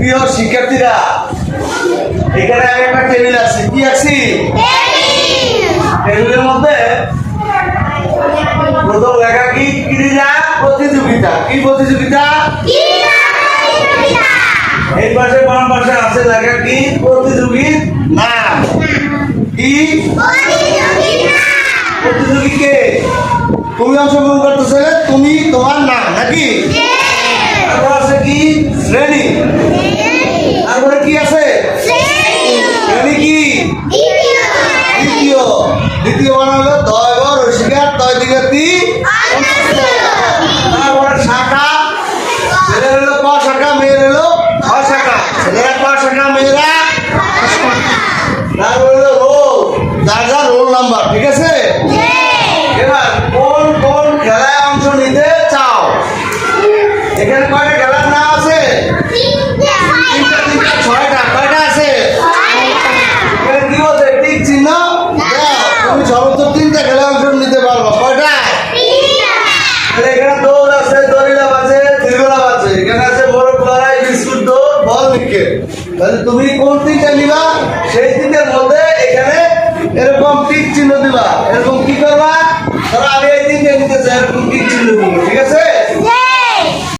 প্রিয় শিক্ষার্থীরা, এখানে আমি একটা টেবিল আছে, কি আছি? টেবিলের মধ্যে প্রথম লেখা কি? ক্রীড়া প্রতিযোগিতা। কি প্রতিযোগিতা? এই পাশে বাম পাশে আছে লেখা কি? প্রতিযোগীর নাম। কি প্রতিযোগী কে? তুমি অংশগ্রহণ করতেছে, তুমি তোমার নাম নাকি? তারপর আছে কি? শ্রেণী। তারপরে কি আছে? শ্রেণী কি? দ্বিতীয়। দ্বিতীয় মানে হলো দয় ব রসিকার তয় দিগাতি। তারপরে শাখা, ছেলের হলো ক শাখা, মেয়ের হলো খ শাখা। ছেলেরা ক শাখা, মেয়েরা। তারপরে হলো রোল, যার যার রোল নাম্বার। ঠিক আছে? এবার কোন কোন খেলায় অংশ নিতে চাও? এখানে কয়টা খেলার নাম আছে? তিনটা, ছয়টা। কয়টা আছে? এখানে কি বলছে? টিক চিহ্ন দাও। তুমি সর্বোচ্চ তিনটা খেলায় অংশ নিতে পারবো। কয়টা? এখানে দৌড় আছে, দড়িলাভ আছে, দীর্ঘলাভ আছে। এখানে আছে মোরগ লড়াই, বিস্কুট দৌড়, বল নিক্ষেপ। তাহলে তুমি কোন তিনটা নিবা? সেই তিনটার মধ্যে এখানে এরকম টিক চিহ্ন দিবা। এরকম কি করবা? ধরো আমি এই তিনটা নিতে চাই, এরকম টিক চিহ্ন দিই।